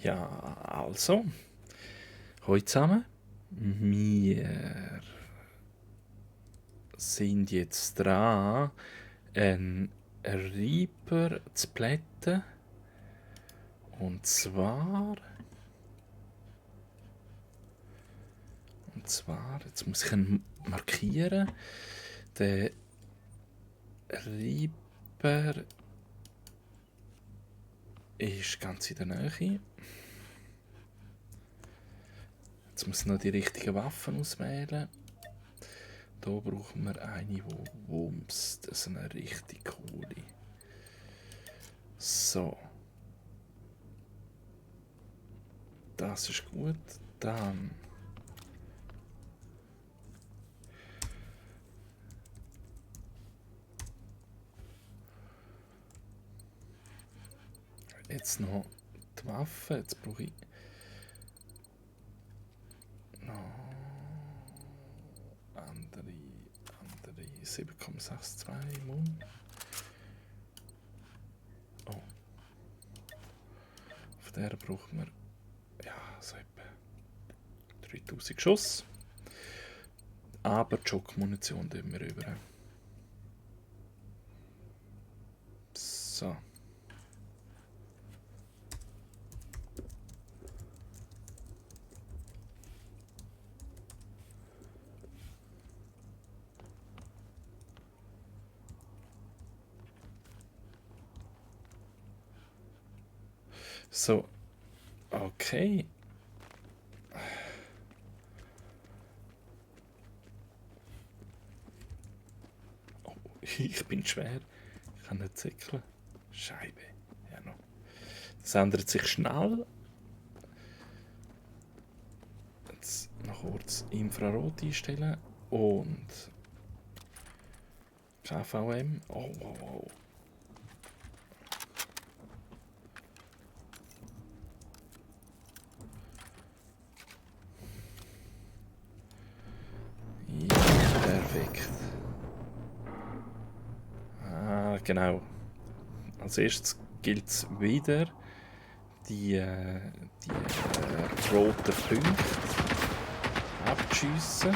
Ja, also, hallo zusammen. Wir sind jetzt dran, einen Reaper zu plätten. Und zwar, jetzt muss ich ihn markieren. Der Reaper ist ganz in der Nähe. Jetzt muss ich noch die richtigen Waffen auswählen. Hier brauchen wir eine, die wumst. Das ist eine richtig coole. So. Das ist gut. Dann. Jetzt noch die Waffe. Jetzt brauche ich noch andere 7,62 Mund. Oh. Auf der brauchen wir so etwa 3000 Schuss. Aber die Schockmunition tun wir über. So. So, okay. Oh, ich bin schwer. Ich kann nicht zickeln. Scheibe. Ja, noch. Das ändert sich schnell. Jetzt noch kurz Infrarot einstellen und KVM. Oh, wow, wow. Perfekt. Genau. Als erstes gilt es wieder, die roten Punkte abzuschiessen.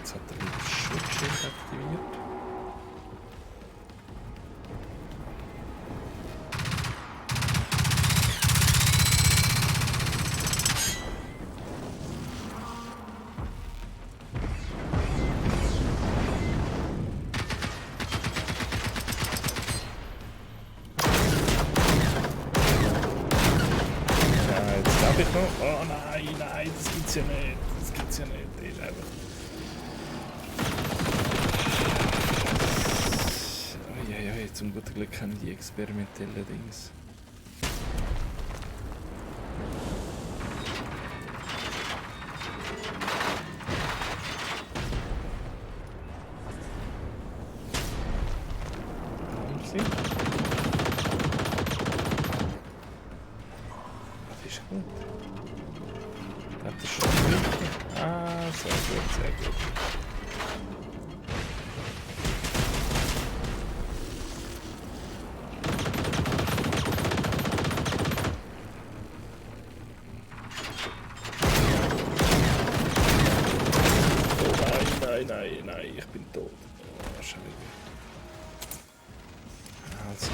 Jetzt hat er wieder das Schutzschild aktiviert. Ja, jetzt darf ich noch. Oh nein, das gibt's ja nicht. Das gibt's ja nicht. Das ist einfach. Eieiei, zum guten Glück haben die experimentellen Dings. Das ist gut. Das ist schon richtig. Sehr gut, sehr gut. Nein, ich bin tot. Oh, Scheiße. Also.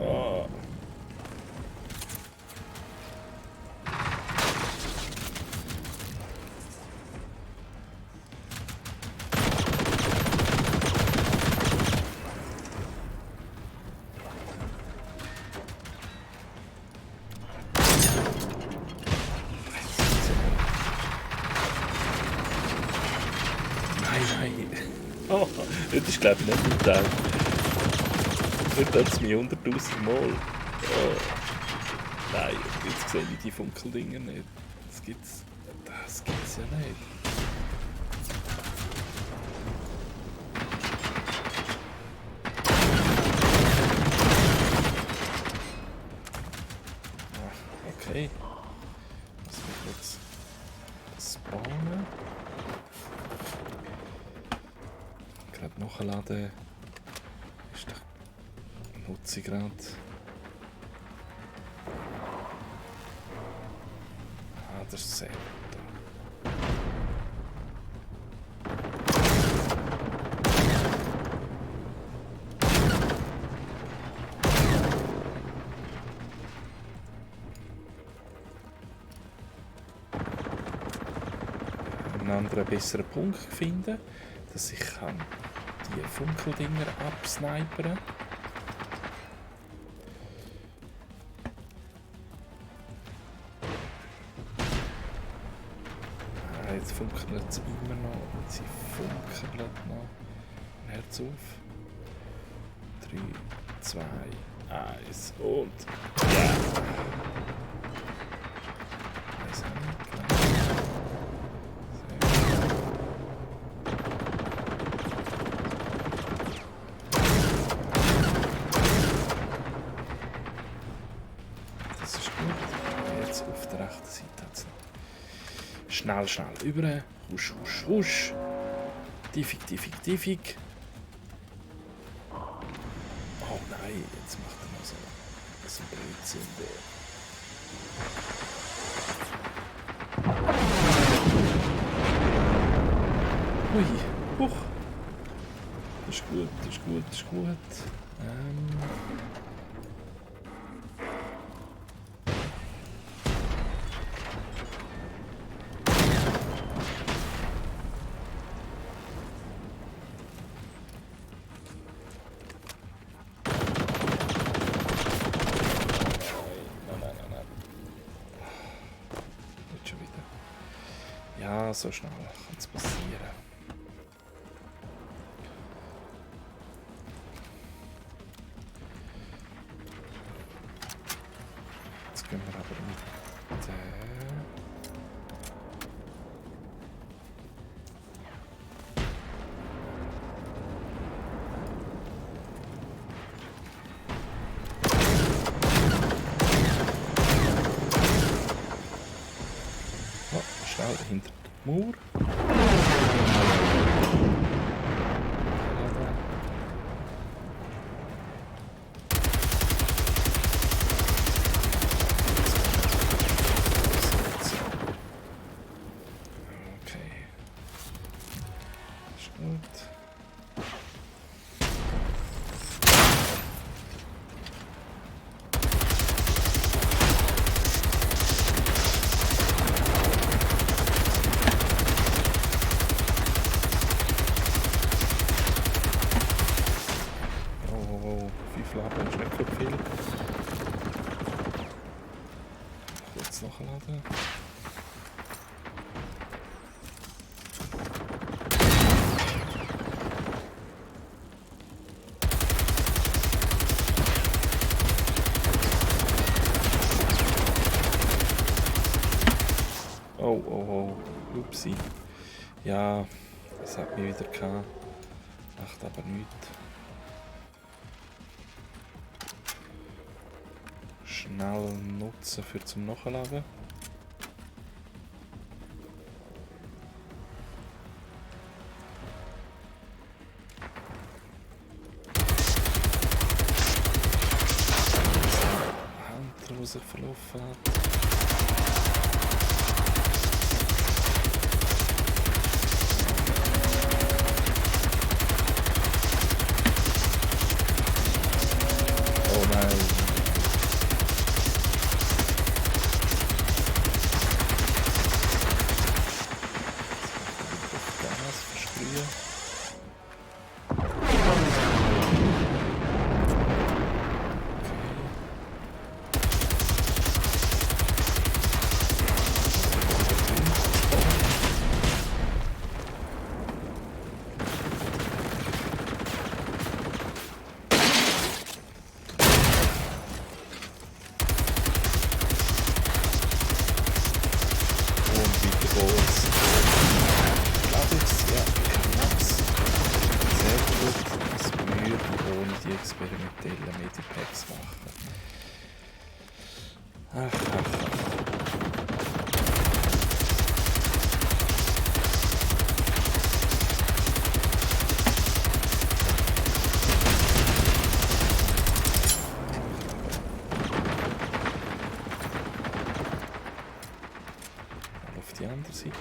Oh. Nein. Oh, das ist glaube ich nicht brutal. Dort hat es mich 100'000 Mal. Oh. Nein, jetzt sehe ich die Funkeldinger nicht. Das gibt's ja nicht. Okay. Was wird jetzt spawnen? Gerade nachladen. Ist doch. Nutze ich gerade. Ah, das ist sehr gut. Einen anderen besseren Punkt finden, dass ich kann die Funkeldinger absnipern. Jetzt funkelt es immer noch. Sie funkelt noch. Herz auf. 3, 2, 1 und ja! Weiß auch nicht genau. Das ist gut. Jetzt auf der rechten Seite hat es noch. Schnell, schnell über. Husch, husch, husch. Tiefig, tiefig, tiefig. Oh nein, jetzt macht er noch so ein Blödsinn. Ui, huch. Das ist gut, das ist gut, das ist gut. Ja, so schnell kann es passieren. Jetzt gehen wir aber mit schnell hinter der Mauer. Okay. Ist gut. Leben ist nicht so viel. Kurz nachladen. Oh, oh, oh. Upsi. Ja, es hat mich wieder gehabt. Macht aber nichts. Schnell nutzen für zum Nachladen. Hand, der sich verlaufen hat. Oh nein. Seite.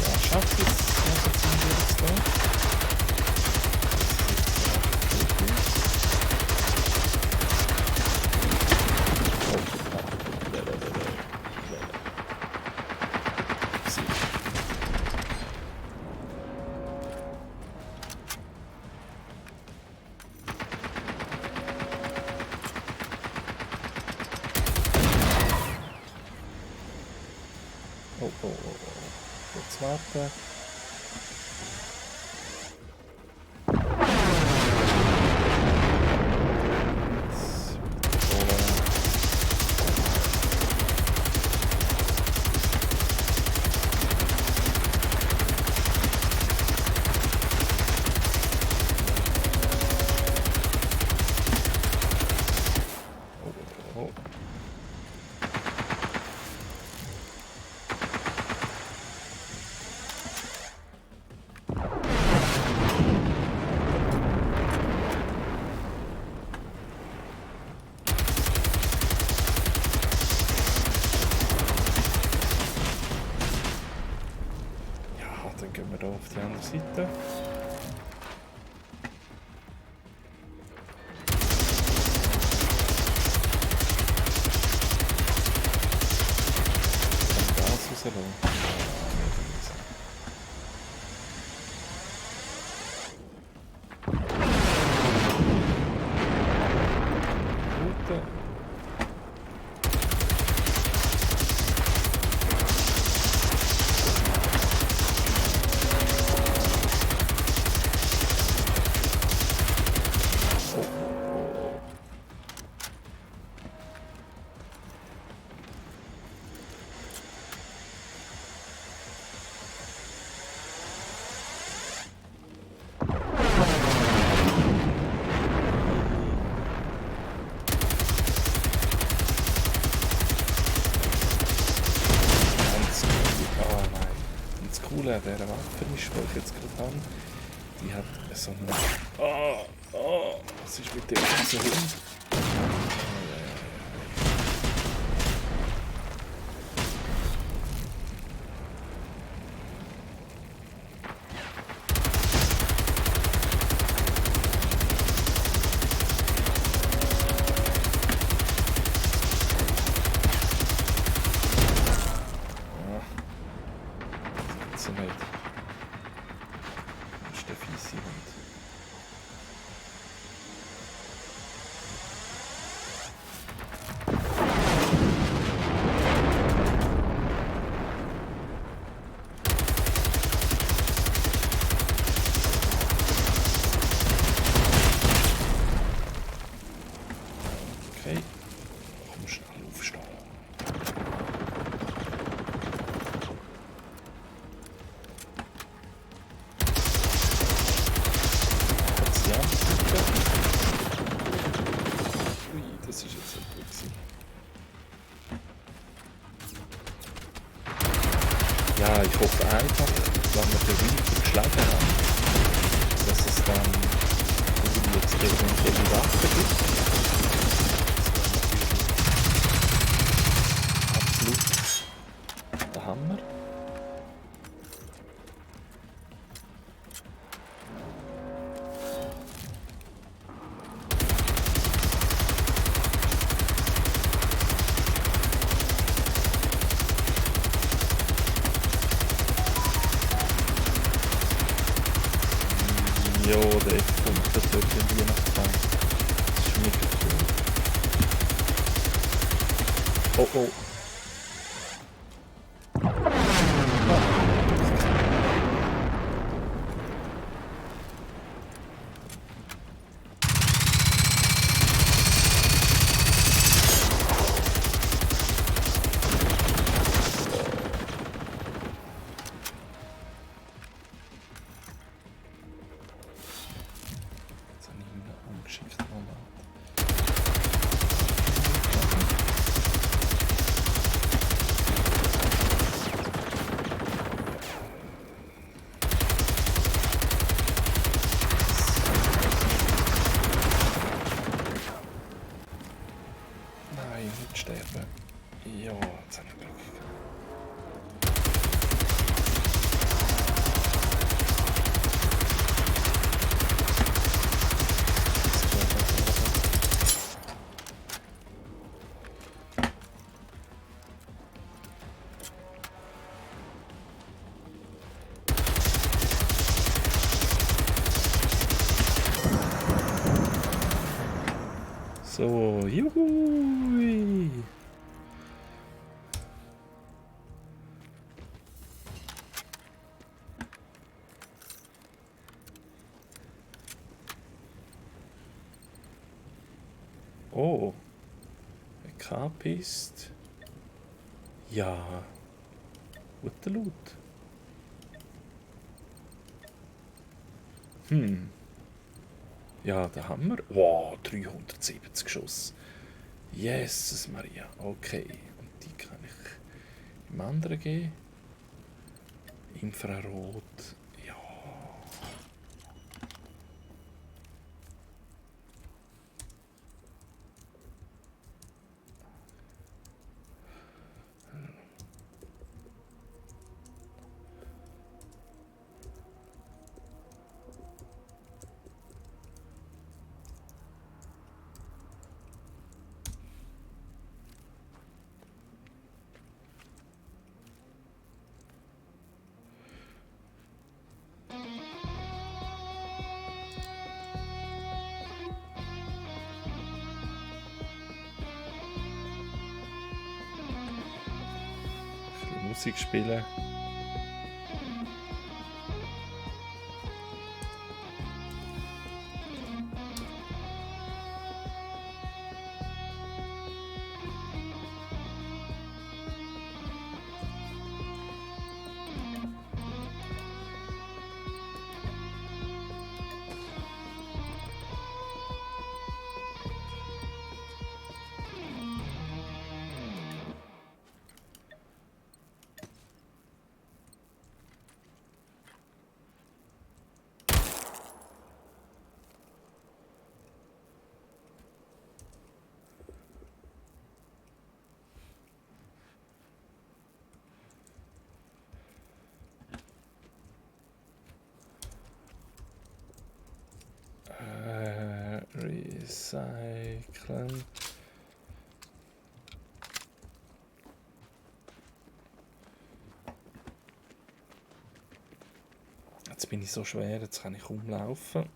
Ja, schafft es. Ja, jetzt sind wir jetzt da. Jetzt warten. Dann gehen wir hier auf die andere Seite. Dann Gas rauslassen. Gute. Coole an dieser Waffe ist, die ich jetzt gerade habe, die hat so einen... was ist mit dem ganzen Hund? Nicht. Das ist der fiese Hund. Okay, komm schnell aufstehen. Ui, das ist jetzt nicht gut gewesen. Ja, ich hoffe einfach, wenn wir den Winkel geschlagen haben, dass es dann jetzt irgendwelche Waffen gibt. Absolut der Hammer. Jo, der F-Punkt, das wird in Weihnachtszeit. Das ist mega cool. Oh oh. So, juhu. Oh, ein K-Pist. Ja, guter Loot. Ja, da haben wir. Wow, 370 Schuss. Jesus Maria. Okay. Und die kann ich im anderen geben. Infrarot. Ja. Musik spielen. Recyceln. Jetzt bin ich so schwer, jetzt kann ich umlaufen.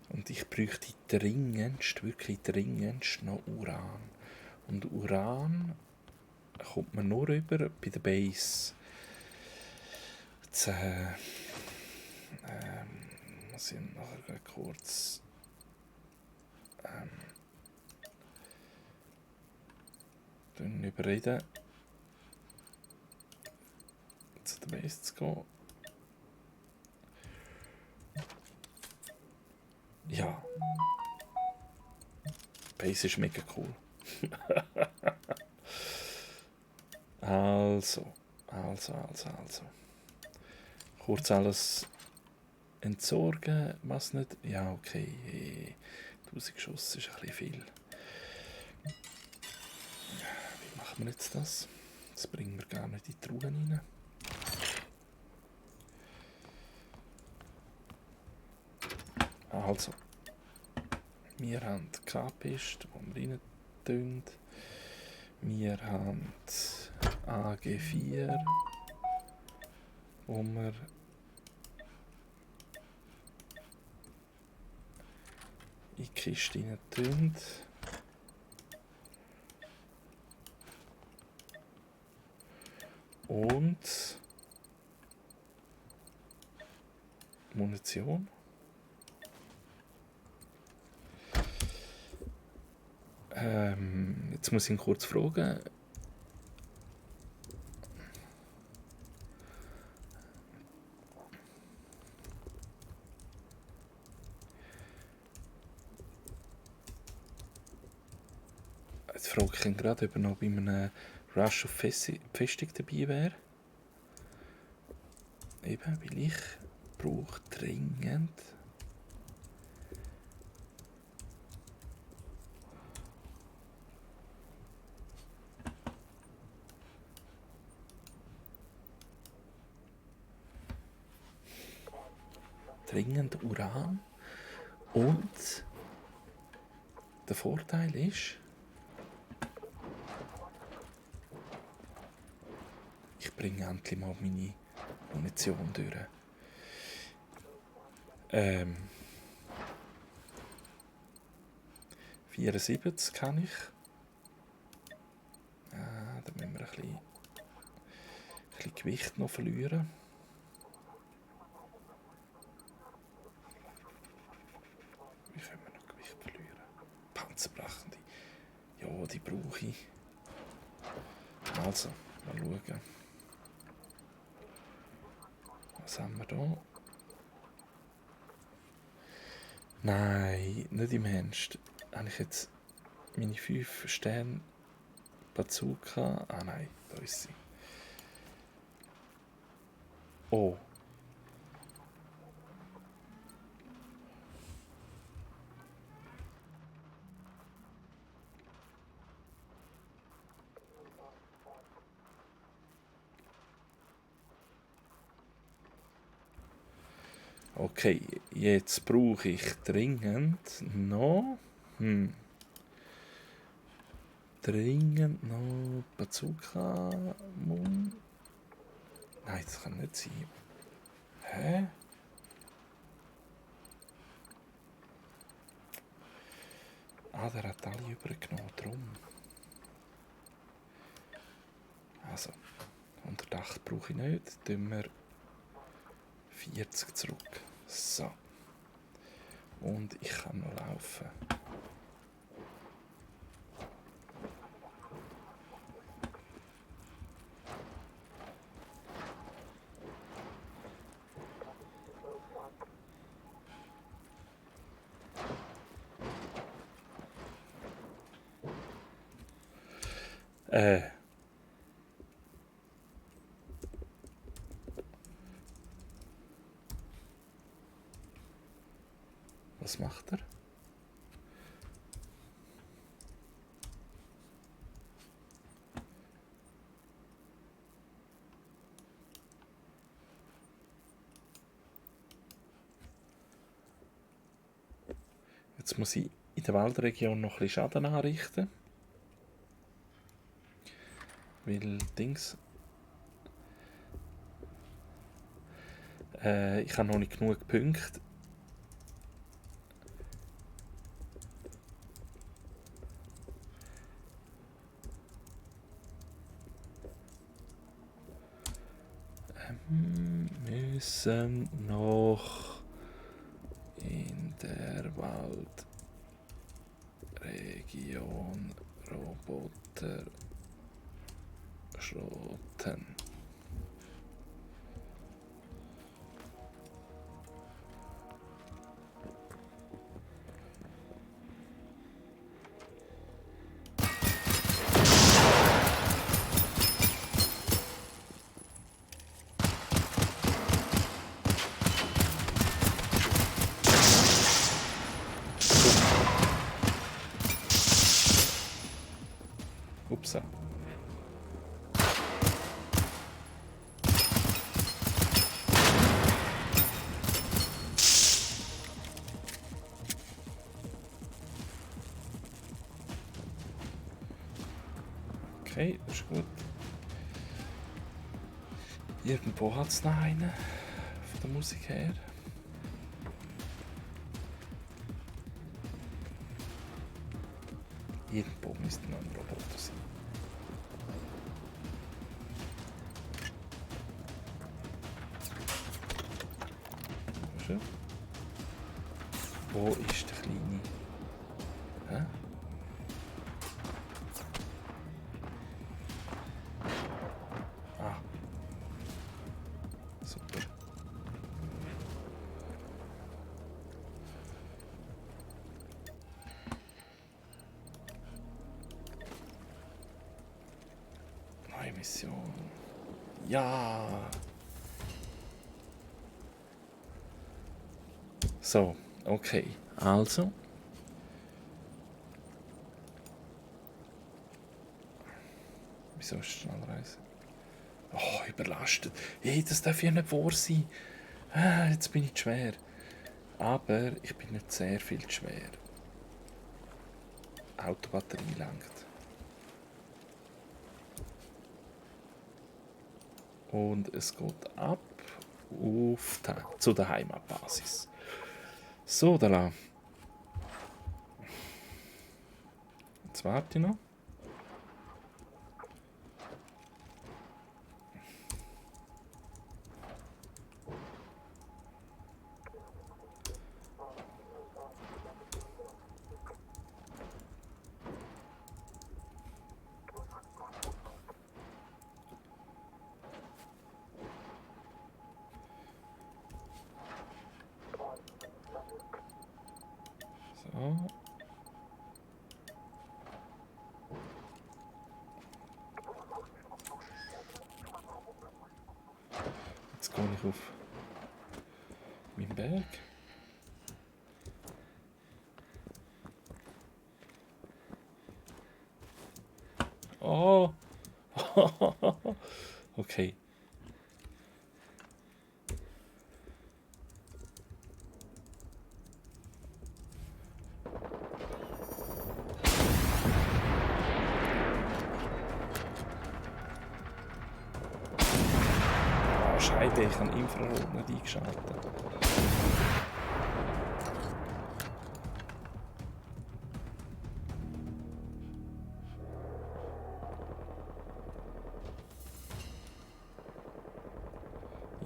Und ich bräuchte dringendst, wirklich dringendst noch Uran. Und Uran kommt man nur rüber bei der Base. Jetzt, muss ich nachher kurz überreden, zu der Base zu gehen. Ja. Base ist mega cool. Also. Kurz alles entsorgen, was nicht. Ja, okay. 1000 Schuss ist ein bisschen viel. Wie machen wir jetzt das? Das bringen wir gar nicht in die Truhen rein. Also. Wir haben K-Pist, die wir rein tun. Wir haben AG4, wo wir in die Kiste rein tun. Und Munition. Jetzt muss ich ihn kurz fragen. Jetzt frage ich ihn gerade, ob er noch bei einem Rush of Festung dabei wäre. Eben, weil ich brauche dringend Uran. Und der Vorteil ist, Ich bringe endlich mal meine Munition durch. 74 kann ich. Da müssen wir ein bisschen Gewicht noch verlieren. Wie können wir noch Gewicht verlieren? Panzerbrechende. Ja, die brauche ich. Also, mal schauen. Was haben wir da? Nein, nicht im Ernst. Habe ich jetzt meine 5 Sterne Bazooka? Ah nein, da ist sie. Oh. Okay, jetzt brauche ich dringend noch... Dringend noch Bazooka... Nein, das kann nicht sein. Hä? Der hat alle übergenommen, drum. Also, 108 brauche ich nicht. Tun wir 40 zurück. So. Und ich kann noch laufen. Was macht er? Jetzt muss ich in der Waldregion noch ein bisschen Schaden anrichten. Weil Dings... ich habe noch nicht genug Punkte. Müssen noch in der Waldregion Roboter schrotten. Upsa. Okay, das ist gut. Irgendwo hat es noch einen, von der Musik her. Irgendwo müsste noch ein Roboter sein. Schön. Wo ist der Kleine? Hä? Super. Neue Mission. Ja! So, okay. Also. Wieso ist es Schnellreise? Oh, überlastet. Hey, das darf ja nicht wahr sein. Jetzt bin ich zu schwer. Aber ich bin nicht sehr viel zu schwer. Autobatterie lenkt. Und es geht ab zu der Heimatbasis. So, da la. Jetzt warte ich noch. So. Jetzt gehe ich auf meinen Berg. Oh! Okay. Oh, Scheibe, ich habe Infrarot nicht eingeschaltet.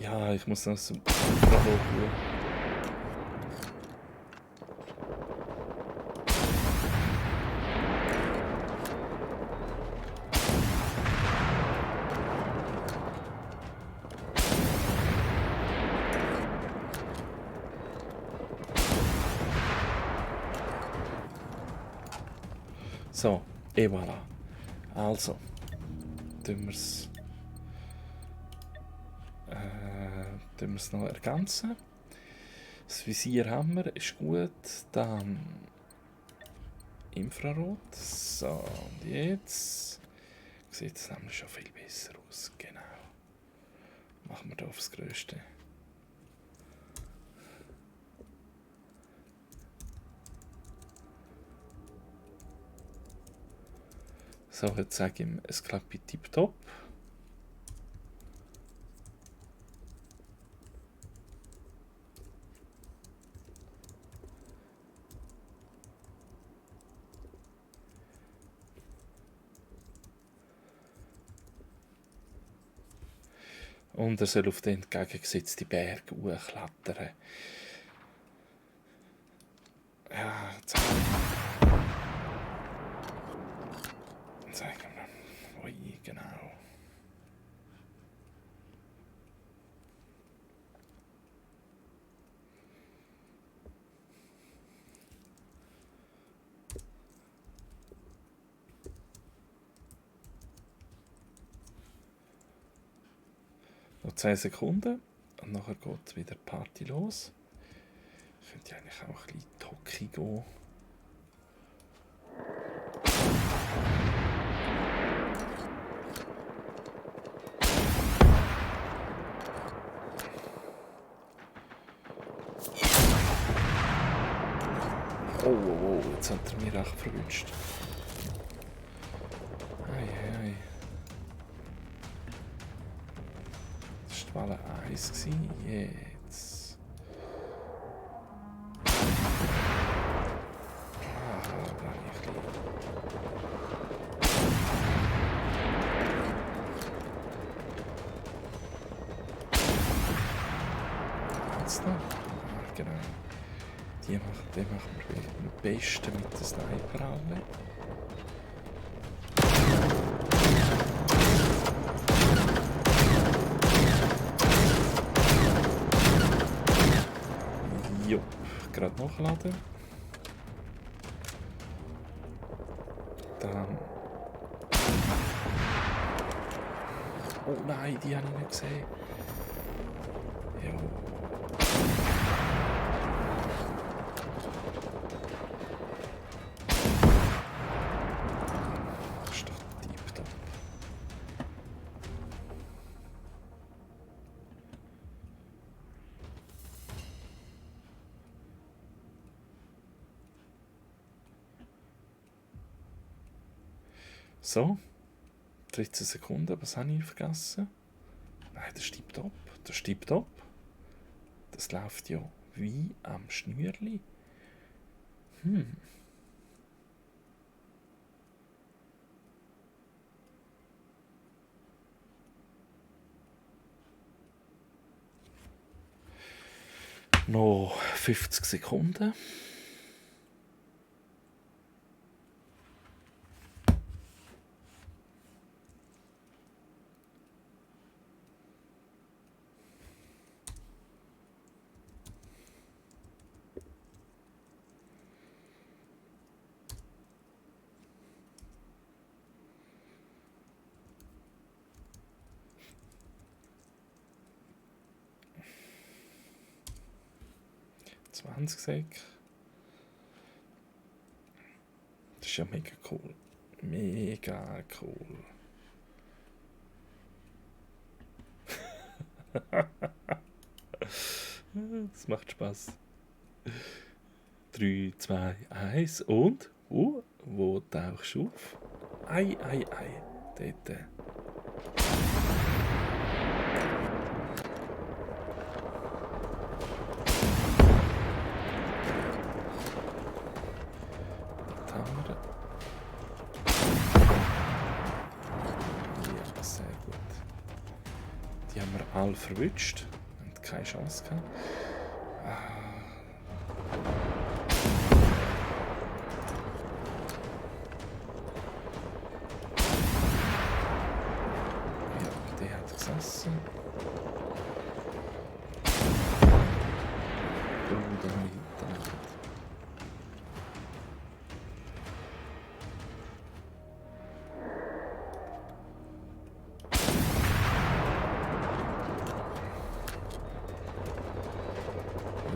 Ja, ich muss das Infrarot schauen. So, et voilà. Also, tun wir es noch ergänzen. Das Visier haben wir, ist gut. Dann Infrarot. So, und jetzt sieht es nämlich schon viel besser aus. Genau. Machen wir da aufs Größte. So, jetzt sage ich ihm, es klappt tipptopp. Und er soll auf den entgegengesetzten Berg hochklettern. Ja, jetzt zeigen wir. Ui, genau. Noch 10 Sekunden und nachher geht wieder die Party los. Ich könnte eigentlich auch ein bisschen Toki gehen. Oh, jetzt hat er mich recht verwünscht. Ei. Das war Welle 1 jetzt. Da habe ich ein bisschen. Jetzt noch? Genau. Den machen wir am besten mit der Sniper alle. Jupp, gerade nachladen. Dann. Oh nein, die habe ich nicht gesehen. Jo. Das ist doch tipptopp. So, 13 Sekunden, was habe ich vergessen? Nein, das ist tipptopp. Das ist tipptopp. Das läuft ja wie am Schnürli. Noch 50 Sekunden. Sek. Das ist ja mega cool. Mega cool. Das macht Spaß. 3, 2, 1 und? Wo tauchst du auf? Ei. Dort. Ja, sehr gut. Die haben wir alle verwünscht. Und keine Chance gehabt. Ja, der hat gesessen. Da habe ich hinten.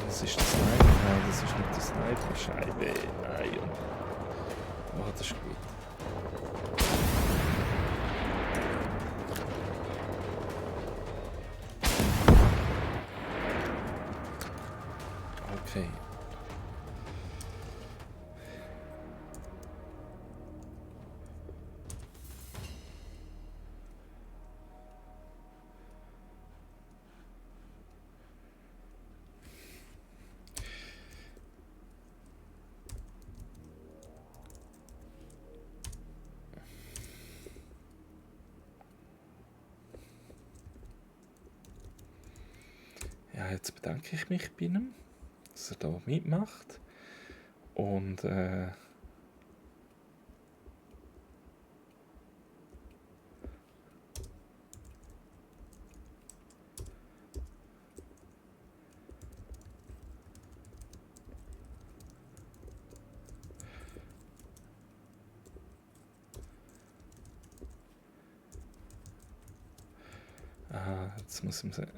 Das ist der Sniper. Nein, das ist nicht der Sniper. Scheibe. Nein. Oh, das ist gut. Okay. Ja, jetzt bedanke ich mich bei ihm, dass er da mitmacht. Und jetzt muss ich sagen.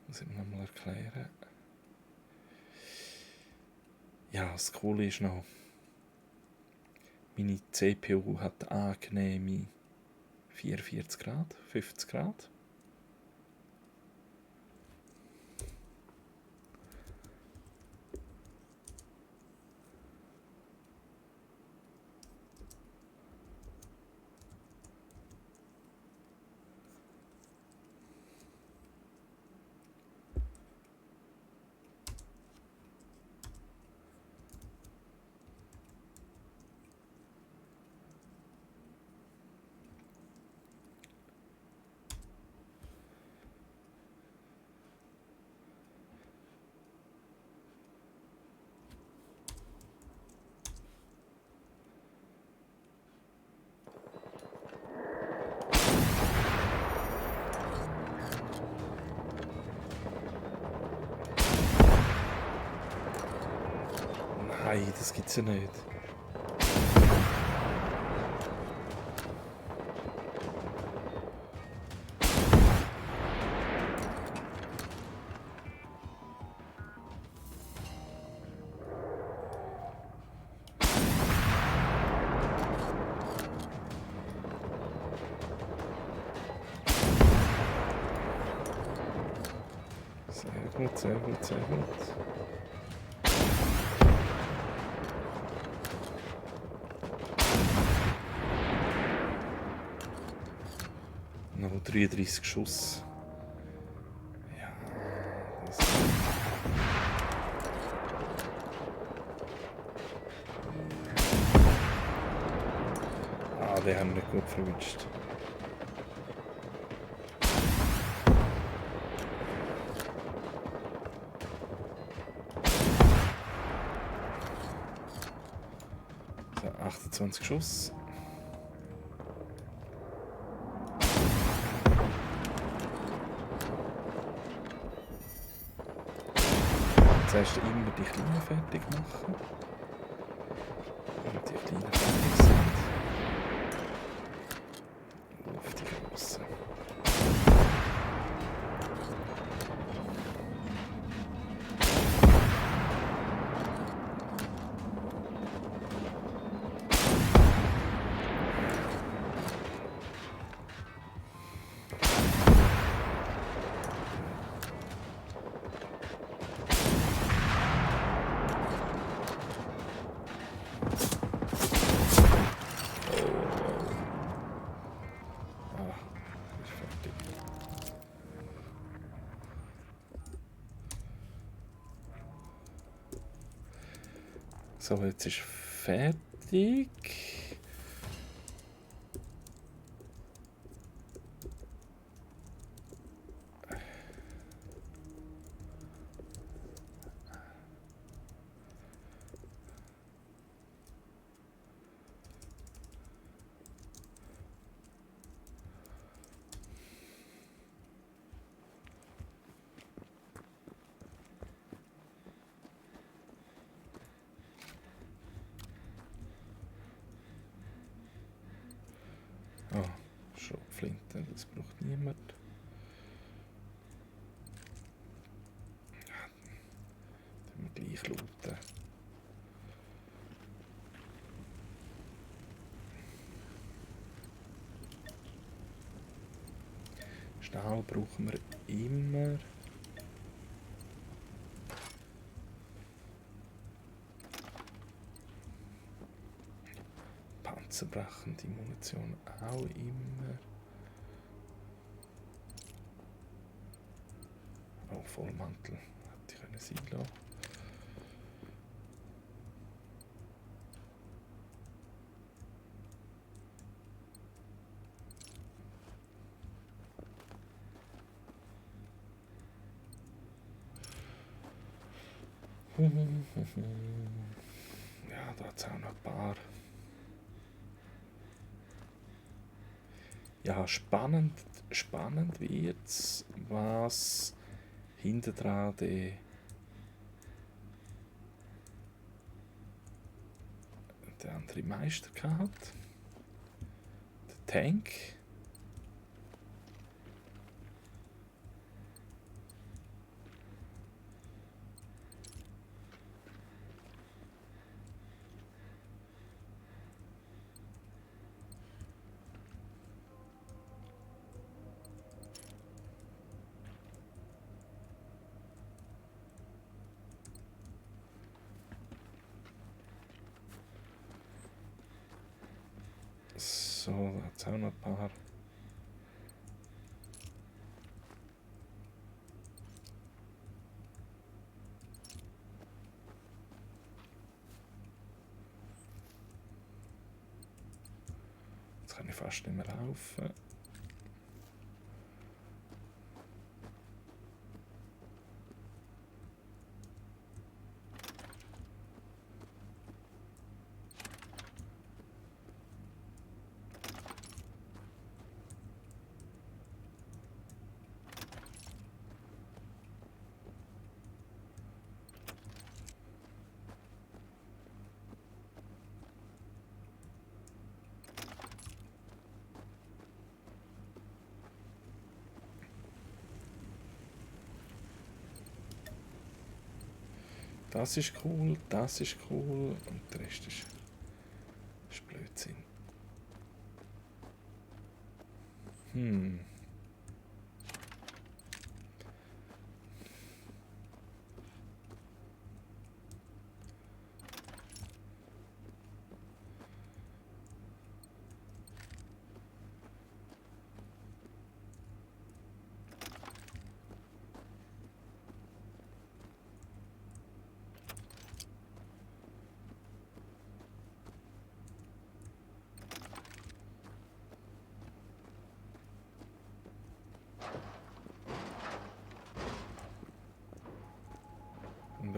Muss ich mir nochmal erklären. Ja, das Coole ist noch, meine CPU hat angenehme 44 Grad, 50 Grad. Nein, das gibt's ja nicht. Sehr gut. 33 Schuss. Ja, das den haben wir nicht gut verwünscht. So, 28 Schuss. Zuerst immer die Kleinen fertig machen. Und die Kleinen fertig sind. Auf die Grossen. So, jetzt ist fertig. Ah, Schrotflinte, das braucht niemand. Dann wir gleich looten. Stahl brauchen wir immer. Panzerbrechende Munition auch immer. Oh, Vollmantel hätte ich können sein lassen. Ja, da hat es auch noch ein paar. Ja, spannend wird's, was hinter dran der andere Meister hat. Der Tank. So, da hat es auch noch ein paar. Jetzt kann ich fast nicht mehr laufen. Das ist cool, das ist cool und der Rest ist Blödsinn.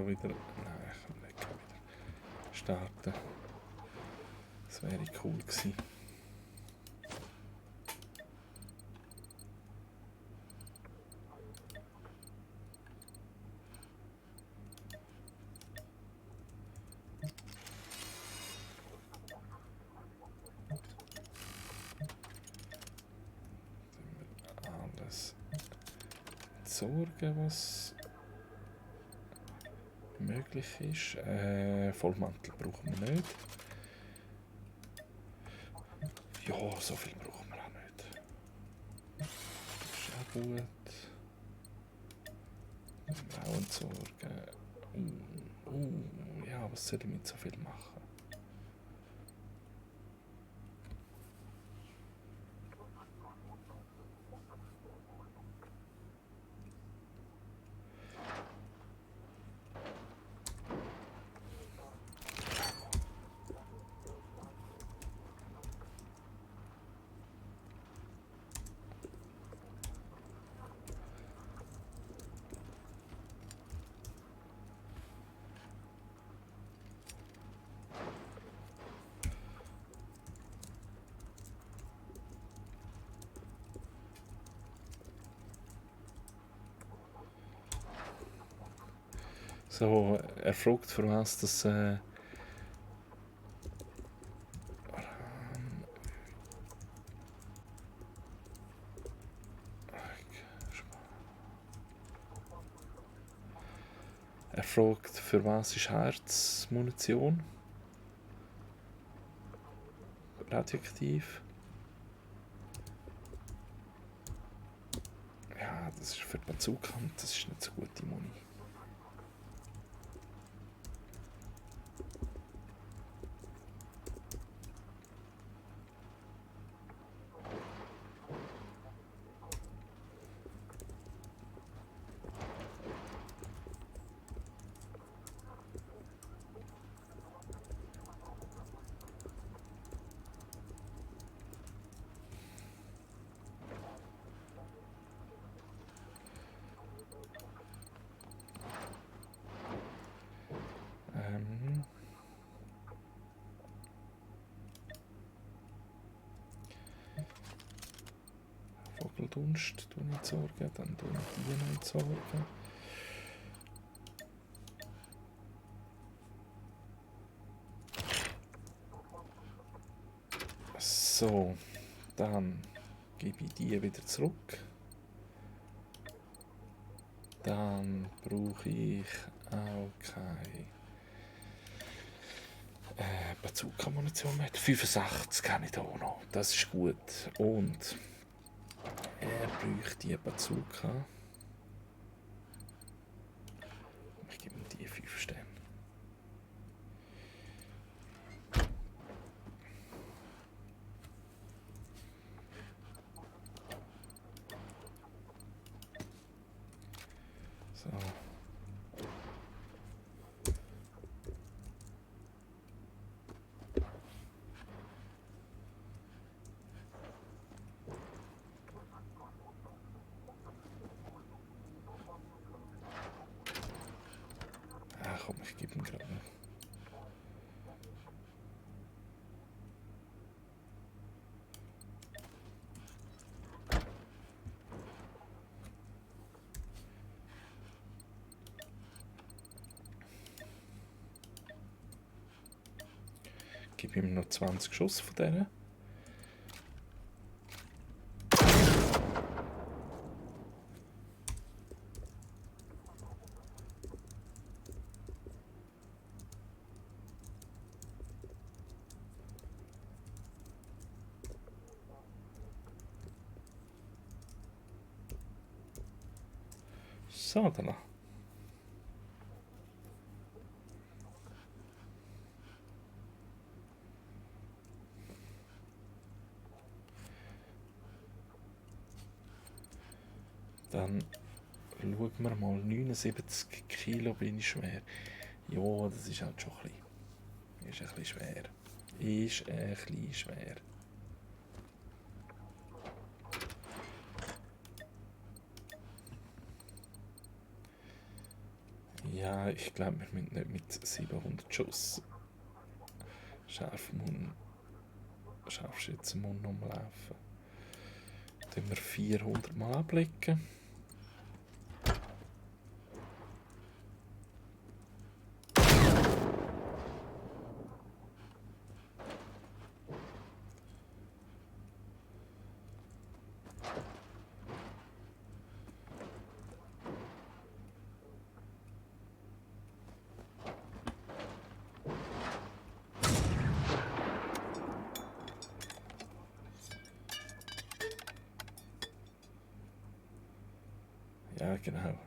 schon wieder... Nein, ich kann nicht wieder starten. Das wäre cool gewesen. Alles entsorgen, was möglich ist. Vollmantel brauchen wir nicht. Ja, so viel brauchen wir auch nicht. Das ist auch gut. Auch entsorgen. Ja, was soll ich mit so viel machen? So, er fragt, für was das er fragt, für was ist Herzmunition radioaktiv? Ja, das ist für die Bazooka und das ist nicht so gute Muni. Vogeldunst entsorgen, dann die entsorgen. So, dann gebe ich die wieder zurück. Dann brauche ich auch keine Bazooka-Munition mehr. 65 habe ich da auch noch. Das ist gut. Und er bräuchte die Bazooka. Ich gebe ihm die 5 Sterne. So. Komm, ich gebe ihm gerade noch. Gib ihm noch 20 Schuss von denen. So, dann. Dann schauen wir mal, 79 Kilo bin ich schwer. Ja, das ist halt schon ein bisschen, ist ein bisschen schwer. Ist ein bisschen schwer. Ja, ich glaube, wir müssen nicht mit 700 Schuss Scharfschützenmund umlaufen. Dann wir 400 Mal abblicken. Ja, genau.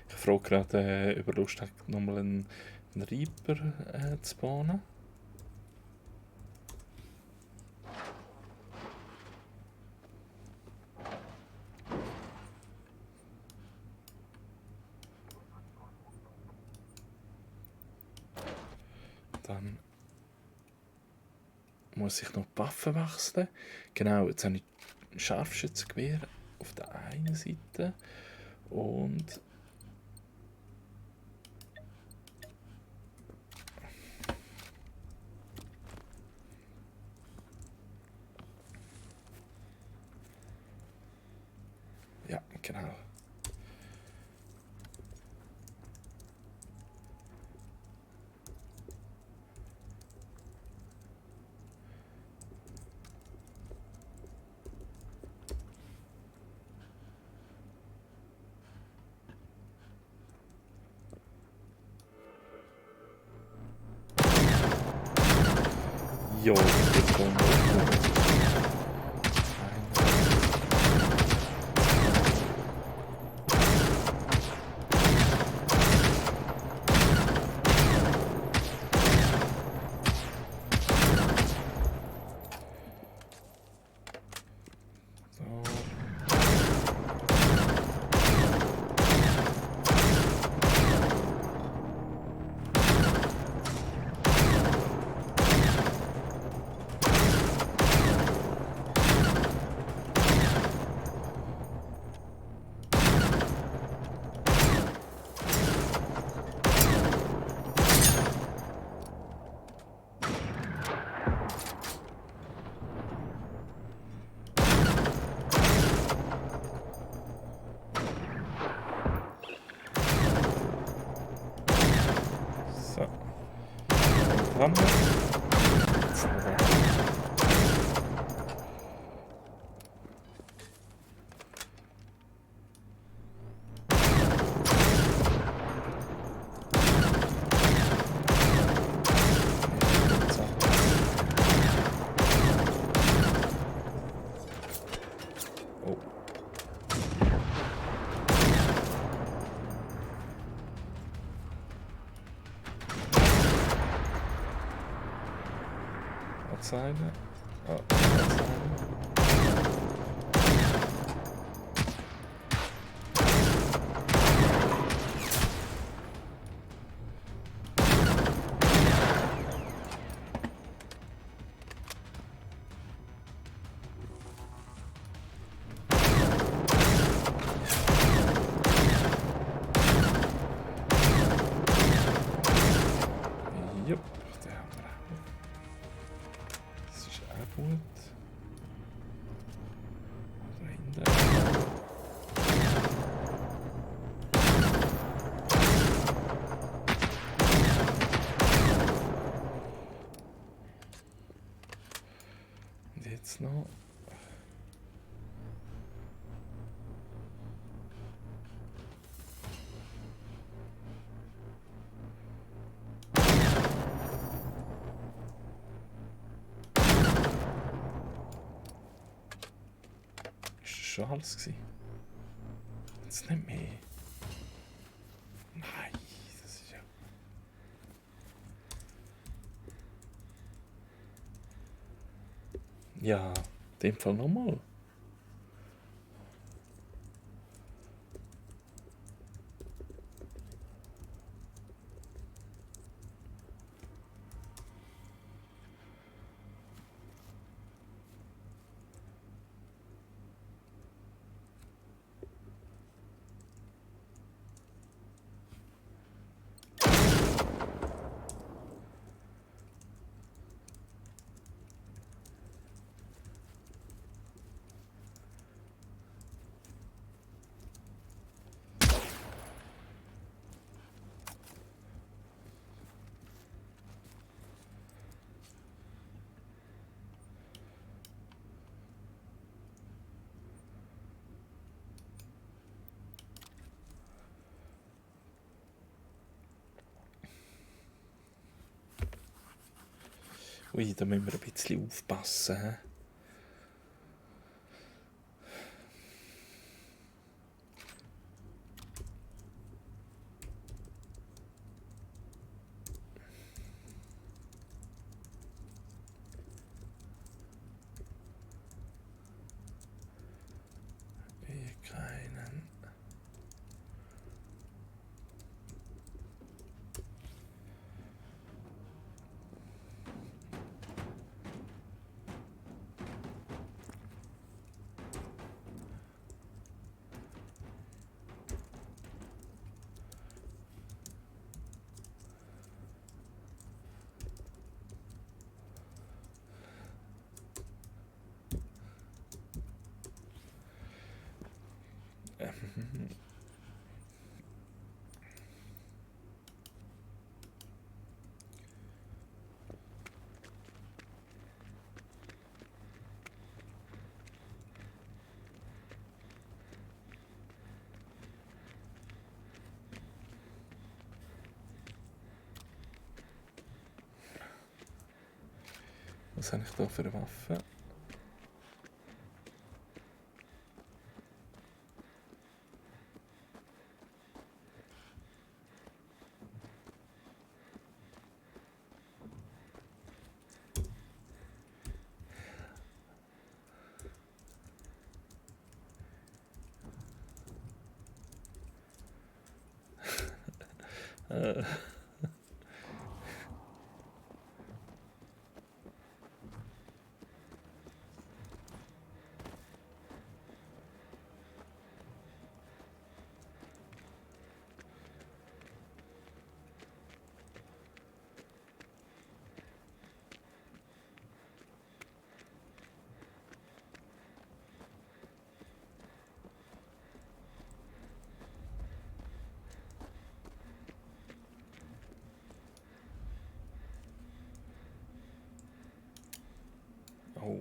Ich frage gerade, über Lust hat, nochmal einen Reaper zu bauen. Dann muss ich noch die Waffe wechseln. Genau, jetzt habe ich ein Scharfschützengewehr auf der einen Seite und ja, genau. Jo, jetzt kommen wir. So. Haben wir. Oh. Outside. Oh, outside. Jupp, den haben wir auch. Das ist auch gut. Da hinten. Und jetzt noch. Ist das schon alles gewesen? Jetzt nicht mehr. Nein, das ist ja. Ja, in dem Fall nochmal. Ui, da müssen wir ein bisschen aufpassen. He? Keinen. Was habe ich da für eine Waffe? Oh.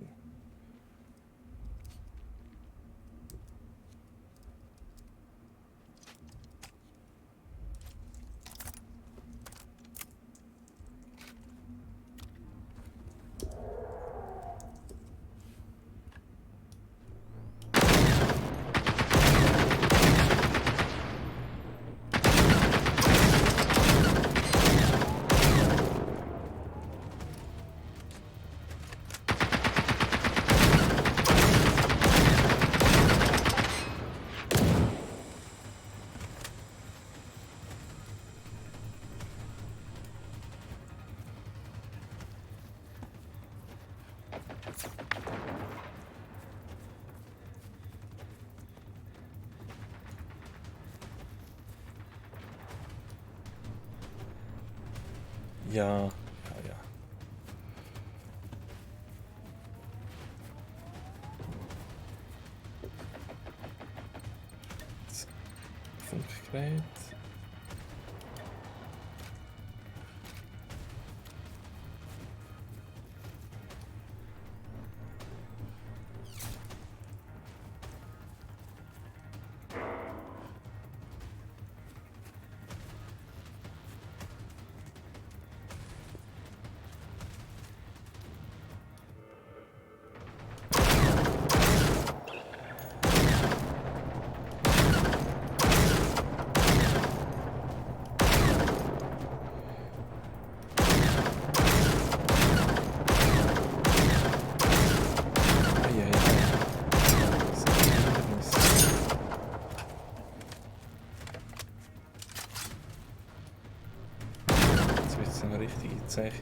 Ja, ja, ja. Das Funkgerät. noch eine richtige Zeche.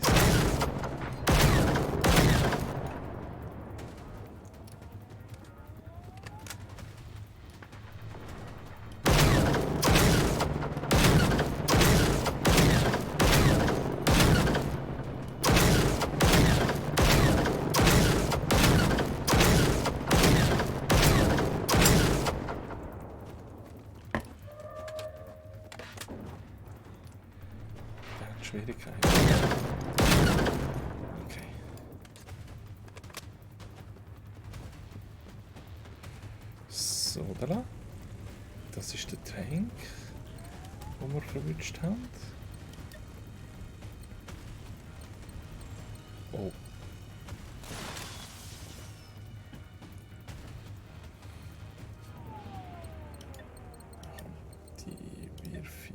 Schwierigkeit. Okay. So, da. Das ist der Tank, den wir verwünscht haben. Oh. Die Wirfi.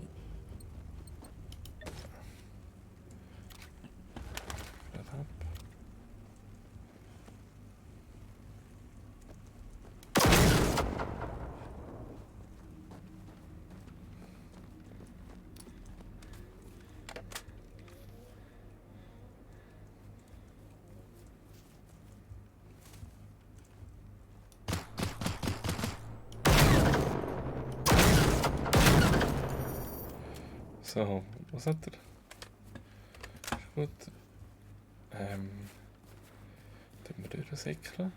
Ab. So, was hat er? Ist gut. Tun wir durchsäckeln.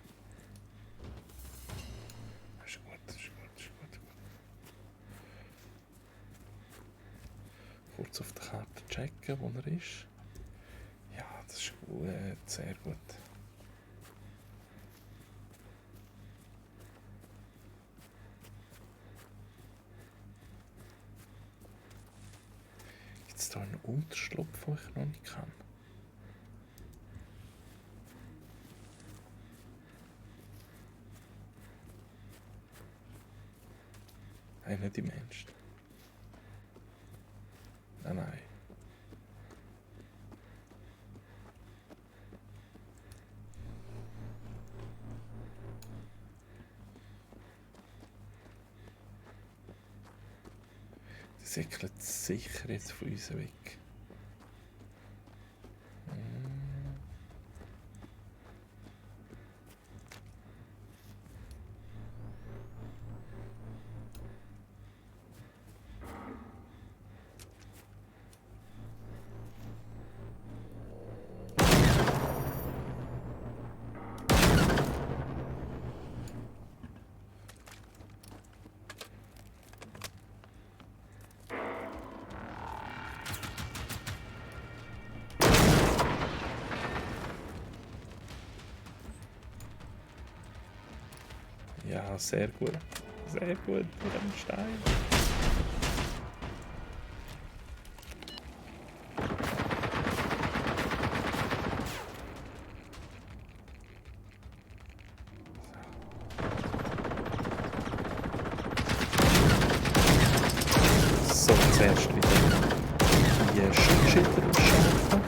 Ist gut, ist gut, ist gut. Kurz auf der Karte checken, wo er ist. Ja, das ist gut, sehr gut. Gibt es da einen Unterschlupf, den ich noch nicht kann? Nein, nicht im Ernst. Nein, nein. Die säckelt sicher jetzt von uns weg. Ja, sehr gut. Sehr gut mit dem Stein. So, zuerst wieder die Schutzschilder ausschalten.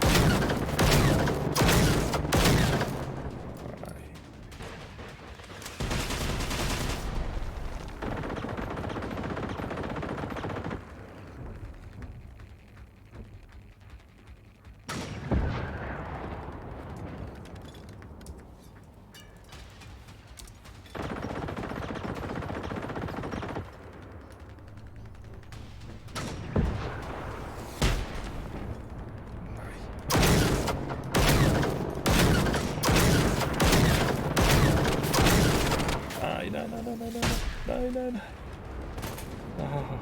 Nein. Ah.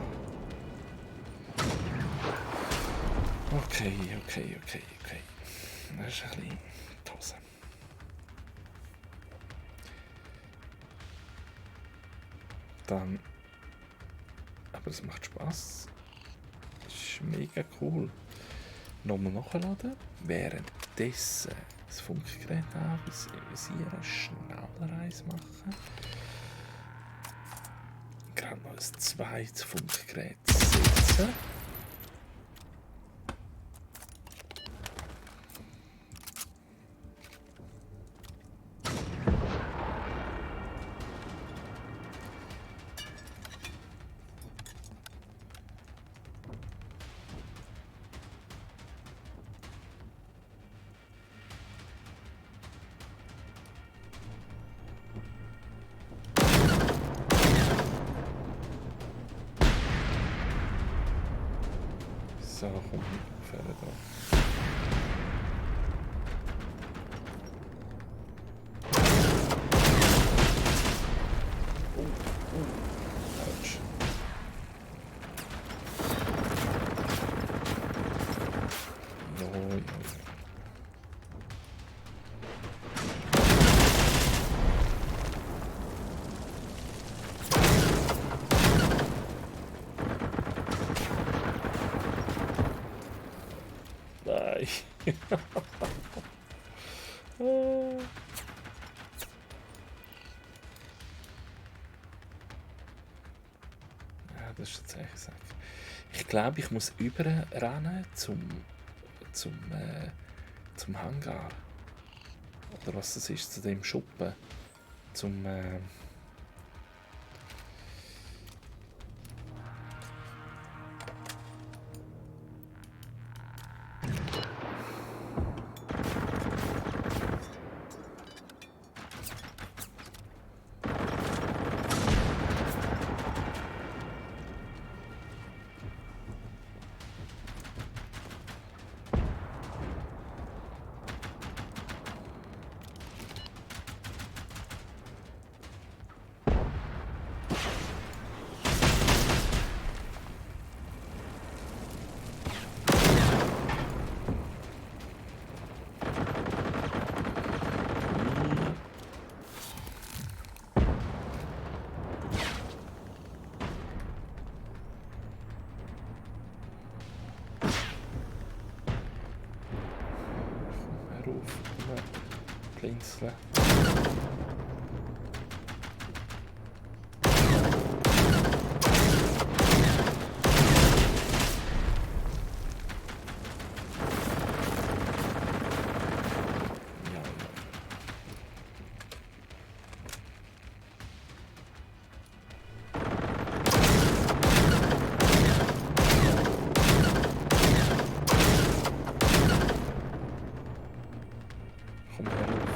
Okay. Das ist ein bisschen die Hose. Dann. Aber es macht Spaß. Das ist mega cool. Nochmal nachladen. Währenddessen das Funkgerät anvisieren, schneller eins machen. Gerade noch ein zweites Funkgerät setzen. So, komm, Pferde da. Autsch. Jo, jo. Nein. Ja, das ist tatsächlich Sache. Ich glaube, ich muss überrennen zum Hangar. Oder was das ist, zu dem Schuppen. Zum. Hör auf, blinzeln. Ja, ja. Komm, hör auf.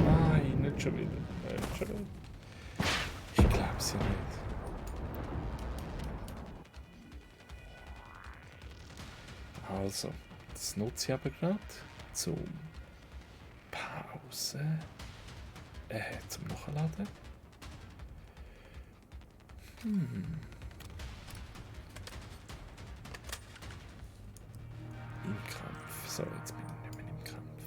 Nein, nicht schon wieder. Nicht schon wieder. Ich glaub's ja nicht. Also, das nutze ich aber gerade zum Pause. Zum Nachladen. Im Kampf. So, jetzt bin ich nicht mehr im Kampf.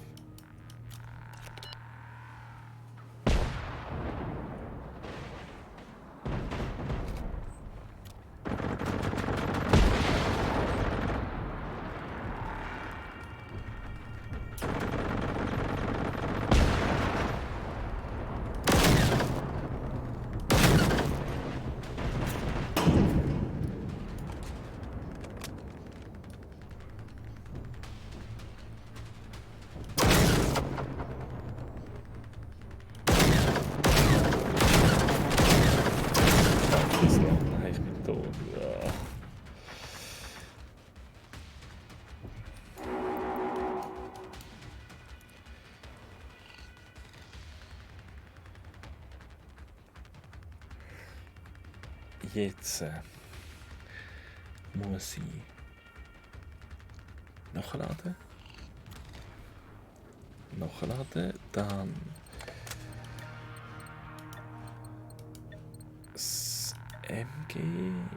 Nein, ich bin tot. Ja. Jetzt muss ich nachladen. Nachladen, dann das MG in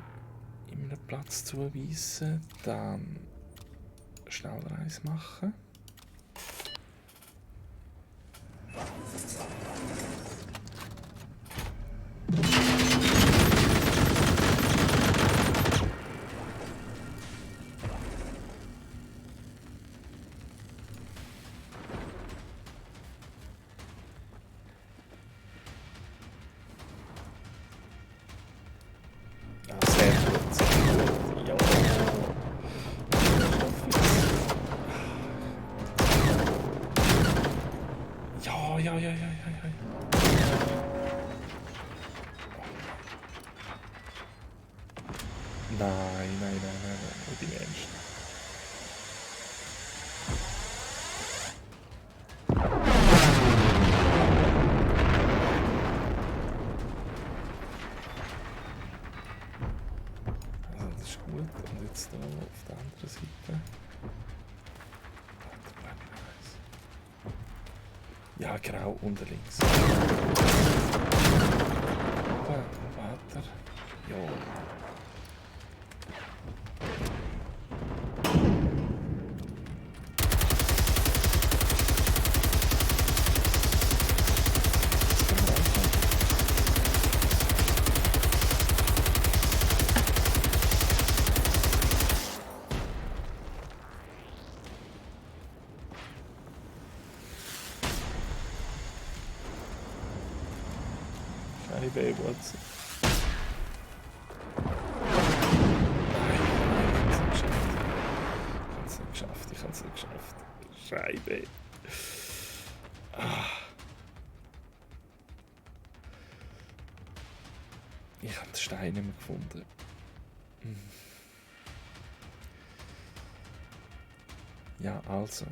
einem Platz zuweisen, dann Schnellreise machen. Ah, sehr gut, sehr gut. Ja. Ja, ja, ja, ja, ja, ja. Nein, nein, nein, nein, nein, nicht im Ernst. Auf der anderen Seite. Da bleibt noch eins. Ja, genau, unten links. Oben, weiter. Ja. Scheibe, what's it? Ich habe es nicht geschafft. Scheibe. Ah. Ich habe den Stein nicht mehr gefunden. Ja, also.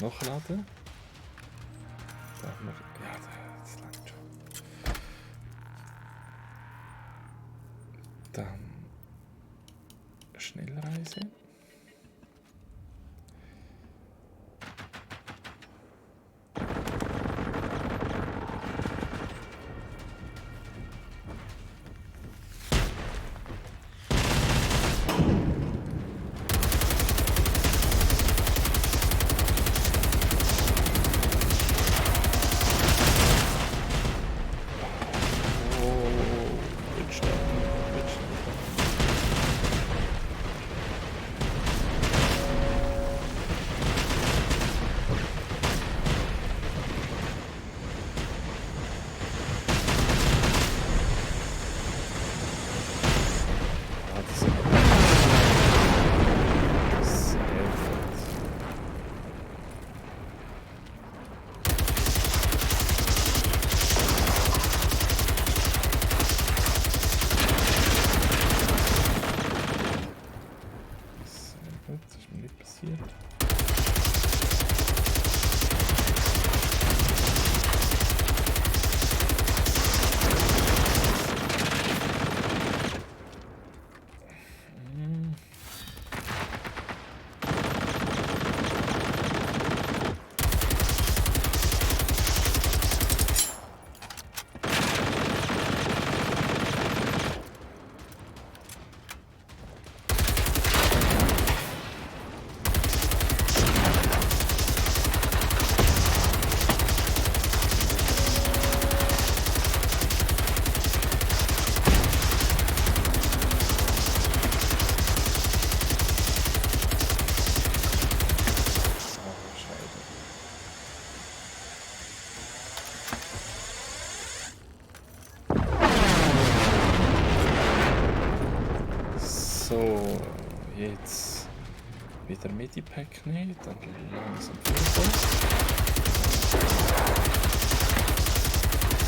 Nachladen. Da noch. Ja, das langt schon. Dann Schnellreise. So, jetzt wieder Medipack nehmen, dann langsam Vollgas.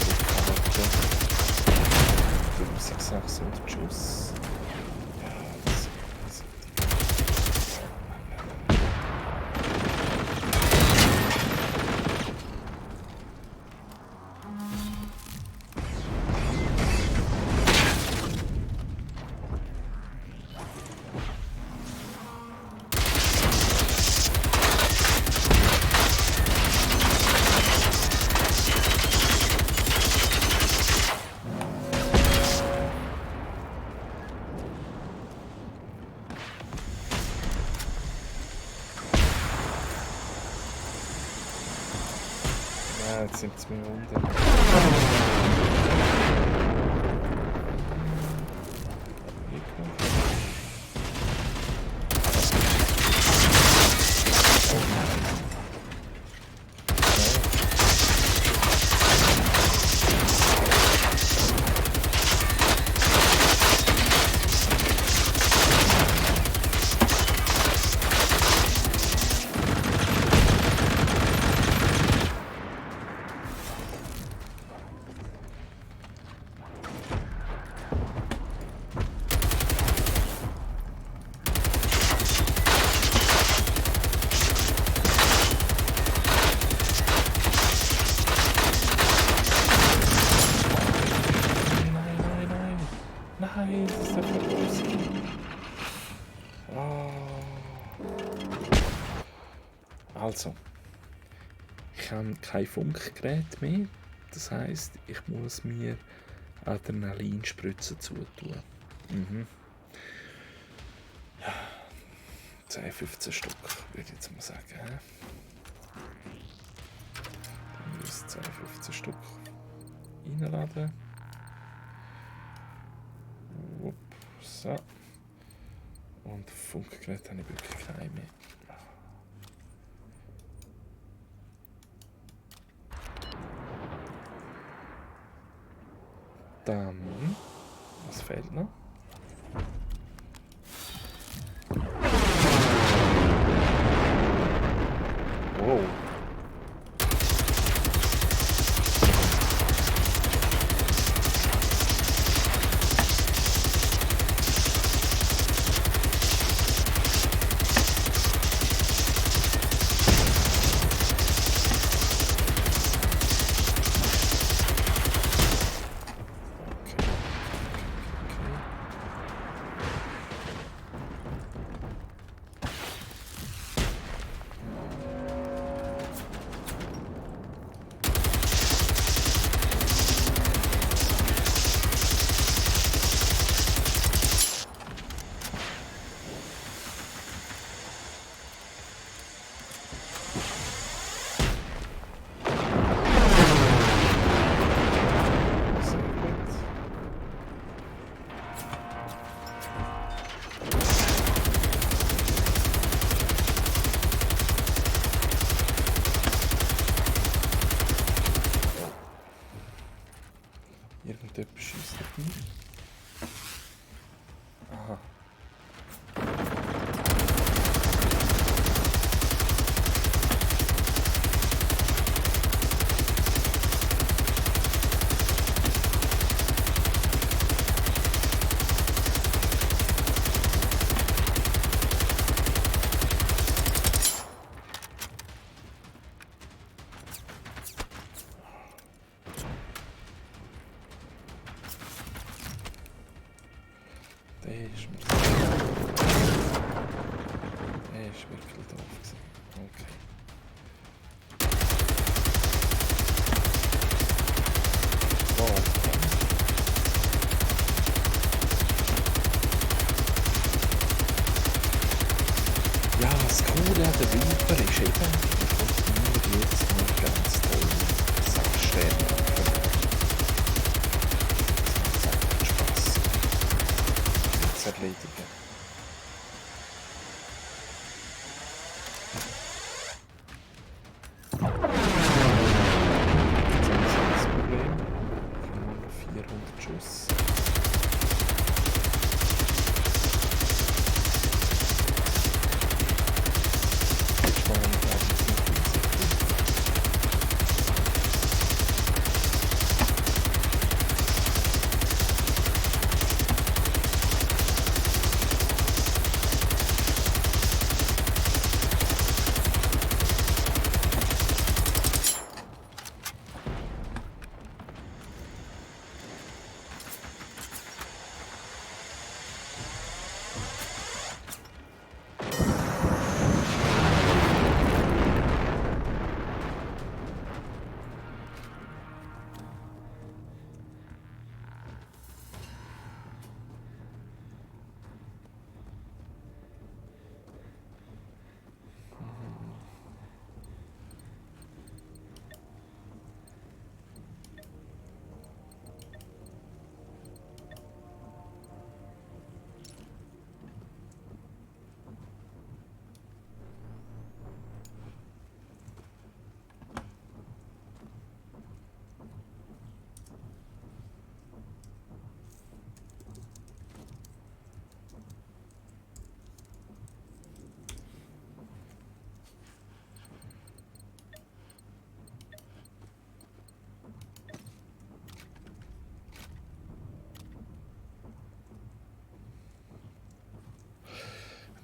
Rückkarte 1600 Schuss. Ja, das ist jetzt sind es mir unten. Also, ich habe kein Funkgerät mehr. Das heisst, ich muss mir Adrenalinspritzen zutun. Mhm. 10, 15 Stück, würde ich jetzt mal sagen. Dann muss ich 10, 15 Stück reinladen. So. Und Funkgerät habe ich wirklich keine mehr. Dann, was fehlt noch? Wow. Sehr gut. Irgendetwas schießt auf mich. Aha. Der ist mir. Der ist wirklich doof gewesen. Okay. Wow. Ja, das Coole an der Viper ist eben, man kommt jedes Mal ganz toll Sachstellen. Das macht einfach Spass. Das zu erledigen. Jetzt haben wir das Problem. Ich habe nur noch 400 Schuss. Jetzt mal nicht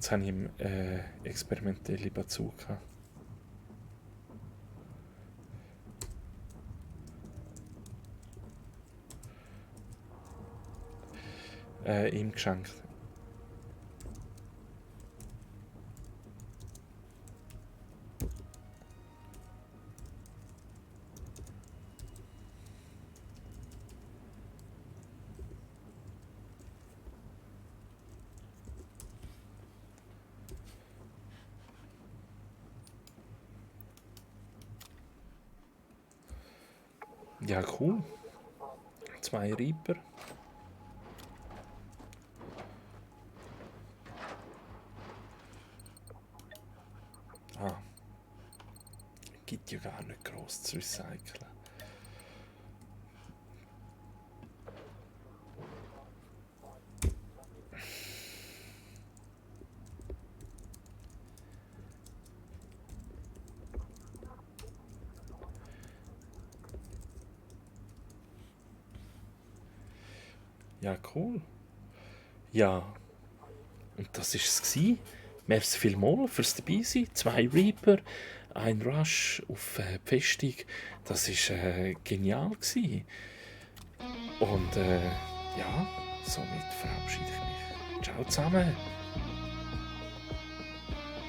Jetzt habe ich experimentelle Bazooka. Ihm geschenkt. Ja, cool. 2 Reaper. Ah, gibt ja gar nicht gross zu recyceln. Ja, cool. Ja, und das war es. Merci vielmals fürs Dabeisein. 2 Reaper, ein Rush auf die Festung. Das war genial. Gewesen. Und ja, somit verabschiede ich mich. Ciao zusammen.